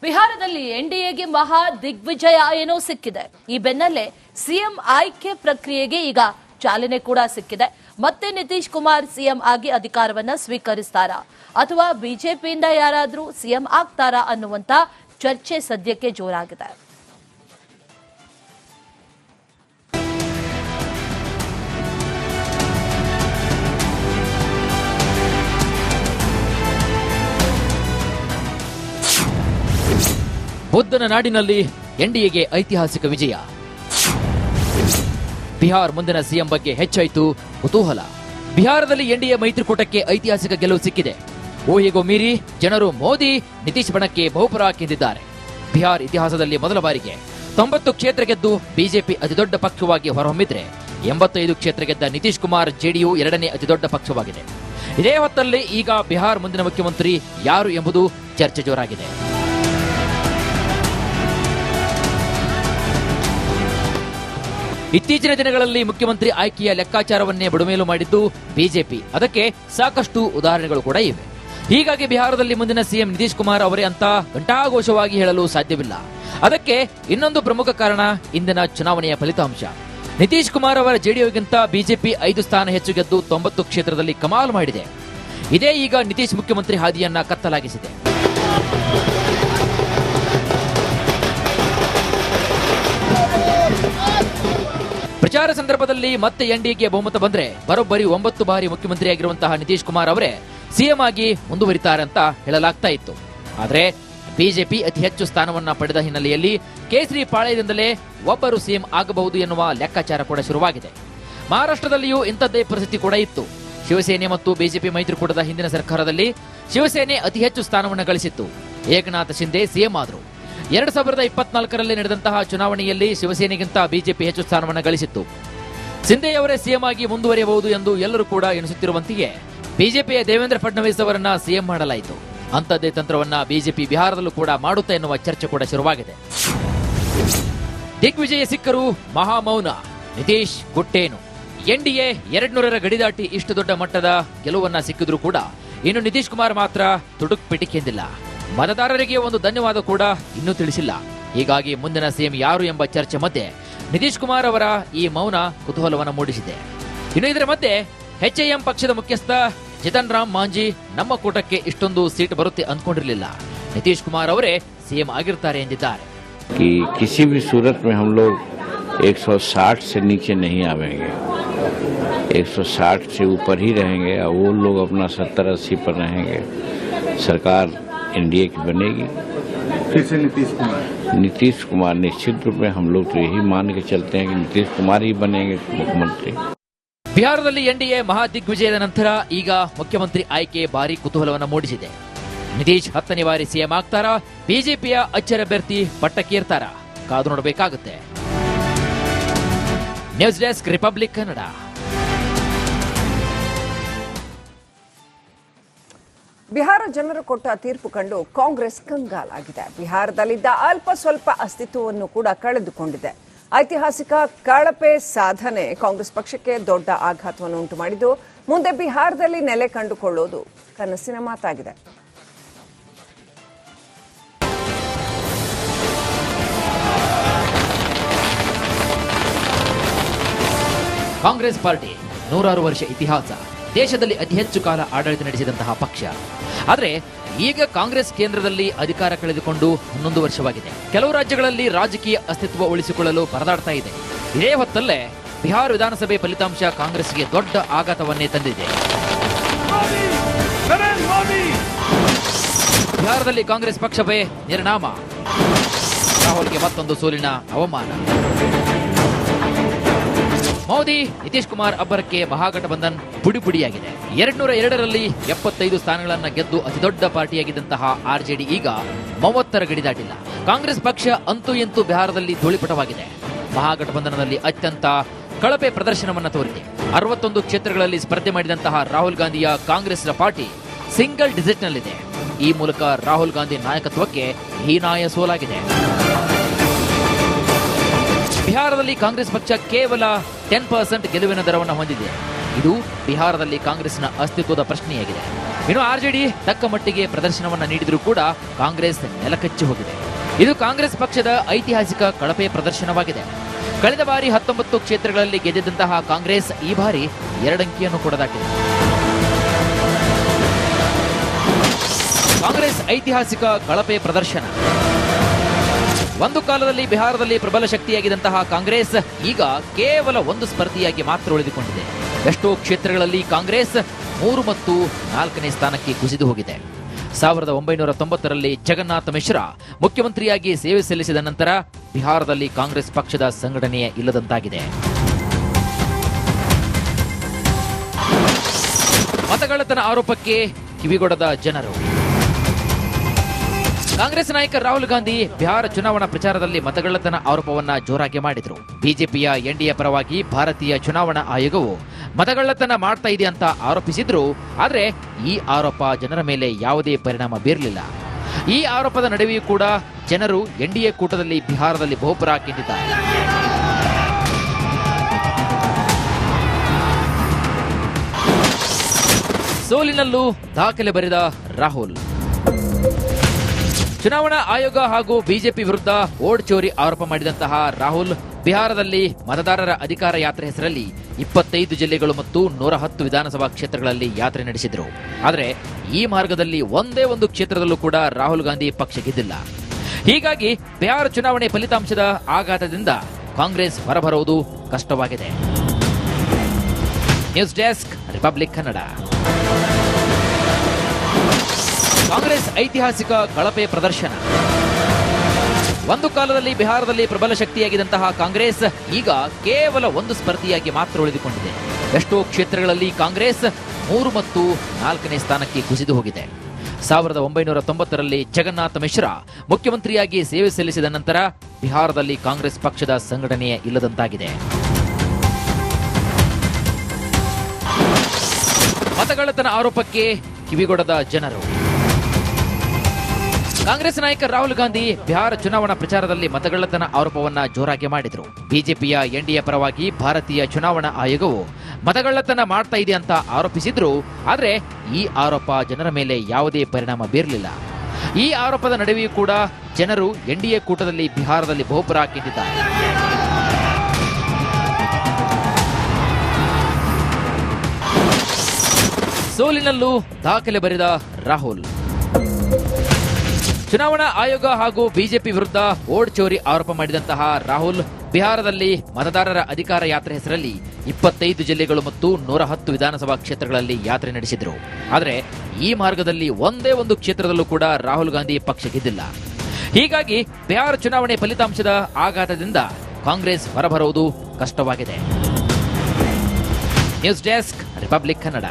ಬಿಹಾರದಲ್ಲಿ ಎನ್ಡಿಎಗೆ ಮಹಾ ದಿಗ್ವಿಜಯ ಏನೋ ಸಿಕ್ಕಿದೆ. ಈ ಬೆನ್ನಲ್ಲೇ ಸಿಎಂ ಆಯ್ಕೆ ಪ್ರಕ್ರಿಯೆಗೆ ಈಗ ಚಾಲನೆ ಕೂಡ ಸಿಕ್ಕಿದೆ. ಮತ್ತೆ ನಿತೀಶ್ ಕುಮಾರ್ ಸಿಎಂ ಆಗಿ ಅಧಿಕಾರವನ್ನ ಸ್ವೀಕರಿಸ್ತಾರಾ ಅಥವಾ ಬಿಜೆಪಿಯಿಂದ ಯಾರಾದ್ರೂ ಸಿಎಂ ಆಗ್ತಾರಾ ಅನ್ನುವಂತ ಚರ್ಚೆ ಸದ್ಯಕ್ಕೆ ಜೋರಾಗಿದೆ. ಬುದ್ಧನ ನಾಡಿನಲ್ಲಿ ಎನ್ಡಿಎಗೆ ಐತಿಹಾಸಿಕ ವಿಜಯ. ಬಿಹಾರ್ ಮುಂದಿನ ಸಿಎಂ ಬಗ್ಗೆ ಹೆಚ್ಚಾಯಿತು ಕುತೂಹಲ. ಬಿಹಾರದಲ್ಲಿ ಎನ್ಡಿಎ ಮೈತ್ರಿಕೂಟಕ್ಕೆ ಐತಿಹಾಸಿಕ ಗೆಲುವು ಸಿಕ್ಕಿದೆ. ಊಹೆಗೂ ಮೀರಿ ಜನರು ಮೋದಿ ನಿತೀಶ್ ಬಣಕ್ಕೆ ಬಹುಪರಾಕ್ ಎಂದಿದ್ದಾರೆ. ಬಿಹಾರ್ ಇತಿಹಾಸದಲ್ಲಿ ಮೊದಲ ಬಾರಿಗೆ 90 ಕ್ಷೇತ್ರ ಗೆದ್ದು ಬಿಜೆಪಿ ಅತಿದೊಡ್ಡ ಪಕ್ಷವಾಗಿ ಹೊರಹೊಮ್ಮಿದ್ರೆ 85 ಕ್ಷೇತ್ರ ಗೆದ್ದ ನಿತೀಶ್ ಕುಮಾರ್ ಜೆಡಿಯು ಎರಡನೇ ಅತಿದೊಡ್ಡ ಪಕ್ಷವಾಗಿದೆ. ಇದೇ ಹೊತ್ತಲ್ಲಿ ಈಗ ಬಿಹಾರ್ ಮುಂದಿನ ಮುಖ್ಯಮಂತ್ರಿ ಯಾರು ಎಂಬುದು ಚರ್ಚೆ ಜೋರಾಗಿದೆ. ಇತ್ತೀಚಿನ ದಿನಗಳಲ್ಲಿ ಮುಖ್ಯಮಂತ್ರಿ ಆಯ್ಕೆಯ ಲೆಕ್ಕಾಚಾರವನ್ನೇ ಬುಡಮೇಲು ಮಾಡಿದ್ದು ಬಿಜೆಪಿ. ಅದಕ್ಕೆ ಸಾಕಷ್ಟು ಉದಾಹರಣೆಗಳು ಕೂಡ ಇವೆ. ಹೀಗಾಗಿ ಬಿಹಾರದಲ್ಲಿ ಮುಂದಿನ ಸಿಎಂ ನಿತೀಶ್ ಕುಮಾರ್ ಅವರೇ ಅಂತ ಘಂಟಾಘೋಷವಾಗಿ ಹೇಳಲು ಸಾಧ್ಯವಿಲ್ಲ. ಅದಕ್ಕೆ ಇನ್ನೊಂದು ಪ್ರಮುಖ ಕಾರಣ ಇಂದಿನ ಚುನಾವಣೆಯ ಫಲಿತಾಂಶ. ನಿತೀಶ್ ಕುಮಾರ್ ಅವರ ಜೆಡಿಯುಗಿಂತ ಬಿಜೆಪಿ 5 ಸ್ಥಾನ ಹೆಚ್ಚು ಗೆದ್ದು 90 ಕ್ಷೇತ್ರದಲ್ಲಿ ಕಮಾಲ್ ಮಾಡಿದೆ. ಇದೇ ಈಗ ನಿತೀಶ್ ಮುಖ್ಯಮಂತ್ರಿ ಹಾದಿಯನ್ನ ಕತ್ತಲಾಗಿಸಿದೆ. ಪ್ರಚಾರ ಸಂದರ್ಭದಲ್ಲಿ ಮತ್ತೆ ಎನ್ಡಿಎಗೆ ಬಹುಮತ ಬಂದ್ರೆ ಬರೋಬ್ಬರಿ 9 ಬಾರಿ ಮುಖ್ಯಮಂತ್ರಿಯಾಗಿರುವಂತಹ ನಿತೀಶ್ ಕುಮಾರ್ ಅವರೇ ಸಿಎಂ ಆಗಿ ಮುಂದುವರಿತಾರೆ ಅಂತ ಹೇಳಲಾಗ್ತಾ ಇತ್ತು. ಆದರೆ ಬಿಜೆಪಿ ಅತಿ ಹೆಚ್ಚು ಸ್ಥಾನವನ್ನ ಪಡೆದ ಹಿನ್ನೆಲೆಯಲ್ಲಿ ಕೇಸರಿ ಪಾಳ್ಯದಿಂದಲೇ ಒಬ್ಬರು ಸಿಎಂ ಆಗಬಹುದು ಎನ್ನುವ ಲೆಕ್ಕಾಚಾರ ಕೂಡ ಶುರುವಾಗಿದೆ. ಮಹಾರಾಷ್ಟ್ರದಲ್ಲಿಯೂ ಇಂಥದ್ದೇ ಪರಿಸ್ಥಿತಿ ಕೂಡ ಇತ್ತು. ಶಿವಸೇನೆ ಮತ್ತು ಬಿಜೆಪಿ ಮೈತ್ರಿಕೂಟದ ಹಿಂದಿನ ಸರ್ಕಾರದಲ್ಲಿ ಶಿವಸೇನೆ ಅತಿ ಹೆಚ್ಚು ಸ್ಥಾನವನ್ನು ಗಳಿಸಿತ್ತು. ಏಕನಾಥ್ ಶಿಂದೆ ಸಿಎಂ ಆದರು. 2024ರಲ್ಲಿ ನಡೆದಂತಹ ಚುನಾವಣೆಯಲ್ಲಿ ಶಿವಸೇನೆಗಿಂತ ಬಿಜೆಪಿ ಹೆಚ್ಚು ಸ್ಥಾನವನ್ನು ಗಳಿಸಿತ್ತು. ಶಿಂದೆ ಅವರೇ ಸಿಎಂ ಆಗಿ ಮುಂದುವರಿಯಬಹುದು ಎಂದು ಎಲ್ಲರೂ ಕೂಡ ಎಣಿಸುತ್ತಿರುವಂತೆಯೇ ಬಿಜೆಪಿಯ ದೇವೇಂದ್ರ ಫಡ್ನವೀಸ್ ಅವರನ್ನ ಸಿಎಂ ಮಾಡಲಾಯಿತು. ಅಂಥದ್ದೇ ತಂತ್ರವನ್ನ ಬಿಜೆಪಿ ಬಿಹಾರದಲ್ಲೂ ಕೂಡ ಮಾಡುತ್ತಾ ಎನ್ನುವ ಚರ್ಚೆ ಕೂಡ ಶುರುವಾಗಿದೆ. ದಿಗ್ವಿಜಯ ಸಿಕ್ಕರೂ ಮಹಾಮೌನ. ನಿತೀಶ್ ಗುಟ್ಟೇನು? ಎನ್ಡಿಎ 200ರ ಗಡಿದಾಟಿ ಇಷ್ಟು ದೊಡ್ಡ ಮಟ್ಟದ ಗೆಲುವನ್ನ ಸಿಕ್ಕಿದ್ರೂ ಕೂಡ ಇನ್ನು ನಿತೀಶ್ ಕುಮಾರ್ ಮಾತ್ರ ತುಡುಕ್ ಪಿಟಿಕೆಂದಿಲ್ಲ. ಮತದಾರರಿಗೆ ಒಂದು ಧನ್ಯವಾದ ಕೂಡ ಇನ್ನೂ ತಿಳಿಸಿಲ್ಲ. ಹೀಗಾಗಿ ಮುಂದಿನ ಸಿಎಂ ಯಾರು ಎಂಬ ಚರ್ಚೆ ಮಧ್ಯೆ ನಿತೀಶ್ ಕುಮಾರ್ ಅವರ ಈ ಮೌನ ಕುತೂಹಲವನ್ನು ಮೂಡಿಸಿದೆ. ಇನ್ನು ಇದರ ಮಧ್ಯೆ ಎಚ್ಎಎಂ ಪಕ್ಷದ ಮುಖ್ಯಸ್ಥ ಜಿತನ್ ರಾಮ್ ಮಾಂಜಿ ನಮ್ಮ ಕೂಟಕ್ಕೆ ಇಷ್ಟೊಂದು ಸೀಟ್ ಬರುತ್ತೆ ಅಂದ್ಕೊಂಡಿರಲಿಲ್ಲ, ನಿತೀಶ್ ಕುಮಾರ್ ಅವರೇ ಸಿಎಂ ಆಗಿರ್ತಾರೆ ಎಂದಿದ್ದಾರೆ. किसी भी सूरत में हम लोग 160 से नीचे नहीं आवेंगे, 160 से ऊपर ही रहेंगे और वो लोग अपना 70-80 पर रहेंगे. सरकार एनडीए की बनेगी. फिर से नीतीश कुमार निश्चित रूप में हम लोग तो यही मान के चलते हैं कि नीतीश कुमार ही बनेंगे मुख्यमंत्री. ಬಿಹಾರದಲ್ಲಿ ಎನ್ಡಿಎ ಮಹಾ ದಿಗ್ವಿಜಯದ ನಂತರ ಈಗ ಮುಖ್ಯಮಂತ್ರಿ ಆಯ್ಕೆ ಭಾರಿ ಕುತೂಹಲವನ್ನು ಮೂಡಿಸಿದೆ. ನಿತೀಶ್ 10ನೇ ಬಾರಿ ಸಿಎಂ ಆಗ್ತಾರಾ? ಬಿಜೆಪಿಯ ಅಚ್ಚರಿ ಅಭ್ಯರ್ಥಿ ಪಟ್ಟಕ್ಕೇರ್ತಾರಾ? ಕಾದು ನೋಡಬೇಕಾಗುತ್ತೆ. News desk, republic Kannada. Bihar ಜನರು ಕೊಟ್ಟ ತೀರ್ಪು ಕಂಡು ಕಾಂಗ್ರೆಸ್ ಕಂಗಾಲಾಗಿದೆ. ಬಿಹಾರದಲ್ಲಿದ್ದ ಅಲ್ಪ ಸ್ವಲ್ಪ ಅಸ್ತಿತ್ವವನ್ನು ಕೂಡ ಕಳೆದುಕೊಂಡಿದೆ. ಐತಿಹಾಸಿಕ ಕಳಪೆ ಸಾಧನೆ ಕಾಂಗ್ರೆಸ್ ಪಕ್ಷಕ್ಕೆ ದೊಡ್ಡ ಆಘಾತವನ್ನು ಉಂಟು ಮಾಡಿದ್ದು, ಮುಂದೆ ಬಿಹಾರದಲ್ಲಿ ನೆಲೆ ಕಂಡುಕೊಳ್ಳೋದು ಕನಸಿನ ಮಾತಾಗಿದೆ. ಕಾಂಗ್ರೆಸ್ ಪಾರ್ಟಿ 100 ವರ್ಷ ಇತಿಹಾಸ, ದೇಶದಲ್ಲಿ ಅತಿ ಹೆಚ್ಚು ಕಾಲ ಆಡಳಿತ ನಡೆಸಿದಂತಹ ಪಕ್ಷ. ಆದರೆ ಈಗ ಕಾಂಗ್ರೆಸ್ ಕೇಂದ್ರದಲ್ಲಿ ಅಧಿಕಾರ ಕಳೆದುಕೊಂಡು 11 ವರ್ಷವಾಗಿದೆ. ಕೆಲವು ರಾಜ್ಯಗಳಲ್ಲಿ ರಾಜಕೀಯ ಅಸ್ತಿತ್ವ ಉಳಿಸಿಕೊಳ್ಳಲು ಪರದಾಡ್ತಾ ಇದೆ. ಇದೇ ಹೊತ್ತಲ್ಲೇ ಬಿಹಾರ ವಿಧಾನಸಭೆ ಫಲಿತಾಂಶ ಕಾಂಗ್ರೆಸ್ಗೆ ದೊಡ್ಡ ಆಘಾತವನ್ನೇ ತಂದಿದೆ. ಬಿಹಾರದಲ್ಲಿ ಕಾಂಗ್ರೆಸ್ ಪಕ್ಷವೇ ನಿರ್ನಾಮ. ರಾಹುಲ್ಗೆ ಮತ್ತೊಂದು ಸೋಲಿನ ಅವಮಾನ. ಮೋದಿ ನಿತೀಶ್ ಕುಮಾರ್ ಅಬ್ಬರಕ್ಕೆ ಮಹಾಗಠಬಂಧನ್ ಪುಡಿಪುಡಿಯಾಗಿದೆ. 202ರಲ್ಲಿ 75 ಸ್ಥಾನಗಳನ್ನು ಗೆದ್ದು ಅತಿದೊಡ್ಡ ಪಾರ್ಟಿಯಾಗಿದ್ದಂತಹ ಆರ್ಜೆಡಿ ಈಗ 30ರ ಗಡಿ ದಾಟಿಲ್ಲ. ಕಾಂಗ್ರೆಸ್ ಪಕ್ಷ ಅಂತೂ ಇಂತೂ ಬಿಹಾರದಲ್ಲಿ ಧೂಳಿಪಟವಾಗಿದೆ. ಮಹಾಗಠಬಂಧನದಲ್ಲಿ ಅತ್ಯಂತ ಕಳಪೆ ಪ್ರದರ್ಶನವನ್ನು ತೋರಿದೆ. 61 ಕ್ಷೇತ್ರಗಳಲ್ಲಿ ಸ್ಪರ್ಧೆ ಮಾಡಿದಂತಹ ರಾಹುಲ್ ಗಾಂಧಿಯ ಕಾಂಗ್ರೆಸ್ನ ಪಾರ್ಟಿ ಸಿಂಗಲ್ ಡಿಜಿಟ್ನಲ್ಲಿದೆ. ಈ ಮೂಲಕ ರಾಹುಲ್ ಗಾಂಧಿ ನಾಯಕತ್ವಕ್ಕೆ ಹೀನಾಯ ಸೋಲಾಗಿದೆ. ಬಿಹಾರದಲ್ಲಿ ಕಾಂಗ್ರೆಸ್ ಪಕ್ಷ ಕೇವಲ 10% ಗೆಲುವಿನ ದರವನ್ನು ಹೊಂದಿದೆ. ಇದು ಬಿಹಾರದಲ್ಲಿ ಕಾಂಗ್ರೆಸ್ನ ಅಸ್ತಿತ್ವದ ಪ್ರಶ್ನೆಯಾಗಿದೆ. ಇನ್ನು ಆರ್ಜೆಡಿ ತಕ್ಕ ಮಟ್ಟಿಗೆ ಪ್ರದರ್ಶನವನ್ನ ನೀಡಿದರೂ ಕೂಡ ಕಾಂಗ್ರೆಸ್ ನೆಲಕಚ್ಚಿ ಹೋಗಿದೆ. ಇದು ಕಾಂಗ್ರೆಸ್ ಪಕ್ಷದ ಐತಿಹಾಸಿಕ ಕಳಪೆ ಪ್ರದರ್ಶನವಾಗಿದೆ. ಕಳೆದ ಬಾರಿ 19 ಕ್ಷೇತ್ರಗಳಲ್ಲಿ ಗೆದ್ದಿದ್ದಂತಹ ಕಾಂಗ್ರೆಸ್ ಈ ಬಾರಿ 2 ಅಂಕಿಯನ್ನು ಕೂಡ ದಾಟಿದೆ. ಕಾಂಗ್ರೆಸ್ ಐತಿಹಾಸಿಕ ಕಳಪೆ ಪ್ರದರ್ಶನ. ಒಂದು ಕಾಲದಲ್ಲಿ ಬಿಹಾರದಲ್ಲಿ ಪ್ರಬಲ ಶಕ್ತಿಯಾಗಿದ್ದಂತಹ ಕಾಂಗ್ರೆಸ್ ಈಗ ಕೇವಲ 1 ಸ್ಪರ್ಧಿಯಾಗಿ ಮಾತ್ರ ಉಳಿದುಕೊಂಡಿದೆ. ಎಷ್ಟೋ ಕ್ಷೇತ್ರಗಳಲ್ಲಿ ಕಾಂಗ್ರೆಸ್ 3 ಮತ್ತು 4ನೇ ಸ್ಥಾನಕ್ಕೆ ಕುಸಿದು ಹೋಗಿದೆ. 1990ರಲ್ಲಿ ಜಗನ್ನಾಥ ಮಿಶ್ರಾ ಮುಖ್ಯಮಂತ್ರಿಯಾಗಿ ಸೇವೆ ಸಲ್ಲಿಸಿದ ನಂತರ ಬಿಹಾರದಲ್ಲಿ ಕಾಂಗ್ರೆಸ್ ಪಕ್ಷದ ಸಂಘಟನೆಯೇ ಇಲ್ಲದಂತಾಗಿದೆ. ಮತಗಳ್ಳತನ ಆರೋಪಕ್ಕೆ ಕಿವಿಗೊಡದ ಜನರು. ಕಾಂಗ್ರೆಸ್ ನಾಯಕ ರಾಹುಲ್ ಗಾಂಧಿ ಬಿಹಾರ ಚುನಾವಣಾ ಪ್ರಚಾರದಲ್ಲಿ ಮತಗಳ್ಳತನ ಆರೋಪವನ್ನ ಜೋರಾಗಿ ಮಾಡಿದ್ರು. ಬಿಜೆಪಿಯ ಎನ್ಡಿಎ ಪರವಾಗಿ ಭಾರತೀಯ ಚುನಾವಣಾ ಆಯೋಗವು ಮತಗಳ್ಳತನ ಮಾಡ್ತಾ ಇದೆ ಅಂತ ಆರೋಪಿಸಿದ್ರು. ಆದ್ರೆ ಈ ಆರೋಪ ಜನರ ಮೇಲೆ ಯಾವುದೇ ಪರಿಣಾಮ ಬೀರಲಿಲ್ಲ. ಈ ಆರೋಪದ ನಡುವೆಯೂ ಕೂಡ ಜನರು ಎನ್ಡಿಎ ಕೂಟದಲ್ಲಿ ಬಿಹಾರದಲ್ಲಿ ಬಹುಪರ ಹಾಕಿದ್ದಾರೆ. ಸೋಲಿನಲ್ಲೂ ದಾಖಲೆ ಬರೆದ ರಾಹುಲ್. ಚುನಾವಣಾ ಆಯೋಗ ಹಾಗೂ ಬಿಜೆಪಿ ವಿರುದ್ಧ ವೋಟ್ ಚೋರಿ ಆರೋಪ ಮಾಡಿದಂತಹ ರಾಹುಲ್ ಬಿಹಾರದಲ್ಲಿ ಮತದಾರರ ಅಧಿಕಾರ ಯಾತ್ರೆ ಹೆಸರಲ್ಲಿ 25 ಜಿಲ್ಲೆಗಳು ಮತ್ತು 110 ವಿಧಾನಸಭಾ ಕ್ಷೇತ್ರಗಳಲ್ಲಿ ಯಾತ್ರೆ ನಡೆಸಿದ್ರು. ಆದರೆ ಈ ಮಾರ್ಗದಲ್ಲಿ ಒಂದೇ ಒಂದು ಕ್ಷೇತ್ರದಲ್ಲೂ ಕೂಡ ರಾಹುಲ್ ಗಾಂಧಿ ಪಕ್ಷ ಗೆದ್ದಿಲ್ಲ. ಹೀಗಾಗಿ ಬಿಹಾರ ಚುನಾವಣೆ ಫಲಿತಾಂಶದ ಆಘಾತದಿಂದ ಕಾಂಗ್ರೆಸ್ ಹೊರಬರುವುದು ಕಷ್ಟವಾಗಿದೆ. News desk, republic Kannada. Congress ಐತಿಹಾಸಿಕ ಕಳಪೆ ಪ್ರದರ್ಶನ. ಒಂದು ಕಾಲದಲ್ಲಿ ಬಿಹಾರದಲ್ಲಿ ಪ್ರಬಲ ಶಕ್ತಿಯಾಗಿದ್ದಂತಹ ಕಾಂಗ್ರೆಸ್ ಈಗ ಕೇವಲ 1 ಸ್ಪರ್ಧಿಯಾಗಿ ಮಾತ್ರ ಉಳಿದುಕೊಂಡಿದೆ. ಎಷ್ಟೋ ಕ್ಷೇತ್ರಗಳಲ್ಲಿ ಕಾಂಗ್ರೆಸ್ 3 ಮತ್ತು 4ನೇ ಸ್ಥಾನಕ್ಕೆ ಕುಸಿದು ಹೋಗಿದೆ. 1990ರಲ್ಲಿ ಜಗನ್ನಾಥ ಮಿಶ್ರಾ ಮುಖ್ಯಮಂತ್ರಿಯಾಗಿ ಸೇವೆ ಸಲ್ಲಿಸಿದ ನಂತರ ಬಿಹಾರದಲ್ಲಿ ಕಾಂಗ್ರೆಸ್ ಪಕ್ಷದ ಸಂಘಟನೆಯೇ ಇಲ್ಲದಂತಾಗಿದೆ. ಮತಗಳ್ಳತನ ಆರೋಪಕ್ಕೆ ಕಿವಿಗೊಡದ ಜನರು. ಕಾಂಗ್ರೆಸ್ ನಾಯಕ ರಾಹುಲ್ ಗಾಂಧಿ ಬಿಹಾರ ಚುನಾವಣಾ ಪ್ರಚಾರದಲ್ಲಿ ಮತಗಳ್ಳತನ ಆರೋಪವನ್ನ ಜೋರಾಗಿ ಮಾಡಿದ್ರು. ಬಿಜೆಪಿಯ ಎನ್ಡಿಎ ಪರವಾಗಿ ಭಾರತೀಯ ಚುನಾವಣಾ ಆಯೋಗವು ಮತಗಳ್ಳತನ ಮಾಡ್ತಾ ಇದೆ ಅಂತ ಆರೋಪಿಸಿದ್ರು. ಆದ್ರೆ ಈ ಆರೋಪ ಜನರ ಮೇಲೆ ಯಾವುದೇ ಪರಿಣಾಮ ಬೀರಲಿಲ್ಲ. ಈ ಆರೋಪದ ನಡುವೆಯೂ ಕೂಡ ಜನರು ಎನ್ಡಿಎ ಕೂಟದಲ್ಲಿ ಬಿಹಾರದಲ್ಲಿ ಬಹುಪರ ಹಾಕಿದ್ದಾರೆ. ಸೋಲಿನಲ್ಲೂ ದಾಖಲೆ ಬರೆದ ರಾಹುಲ್. ಚುನಾವಣಾ ಆಯೋಗ ಹಾಗೂ ಬಿಜೆಪಿ ವಿರುದ್ಧ ವೋಟ್ ಚೋರಿ ಆರೋಪ ಮಾಡಿದಂತಹ ರಾಹುಲ್ ಬಿಹಾರದಲ್ಲಿ ಮತದಾರರ ಅಧಿಕಾರ ಯಾತ್ರೆ ಹೆಸರಲ್ಲಿ 25 ಜಿಲ್ಲೆಗಳು ಮತ್ತು 110 ವಿಧಾನಸಭಾ ಕ್ಷೇತ್ರಗಳಲ್ಲಿ ಯಾತ್ರೆ ನಡೆಸಿದ್ರು. ಆದರೆ ಈ ಮಾರ್ಗದಲ್ಲಿ ಒಂದೇ ಒಂದು ಕ್ಷೇತ್ರದಲ್ಲೂ ಕೂಡ ರಾಹುಲ್ ಗಾಂಧಿ ಪಕ್ಷ ಗೆದ್ದಿಲ್ಲ. ಹೀಗಾಗಿ ಬಿಹಾರ ಚುನಾವಣೆ ಫಲಿತಾಂಶದ ಆಘಾತದಿಂದ ಕಾಂಗ್ರೆಸ್ ಹೊರಬರುವುದು ಕಷ್ಟವಾಗಿದೆ. News desk, republic Kannada.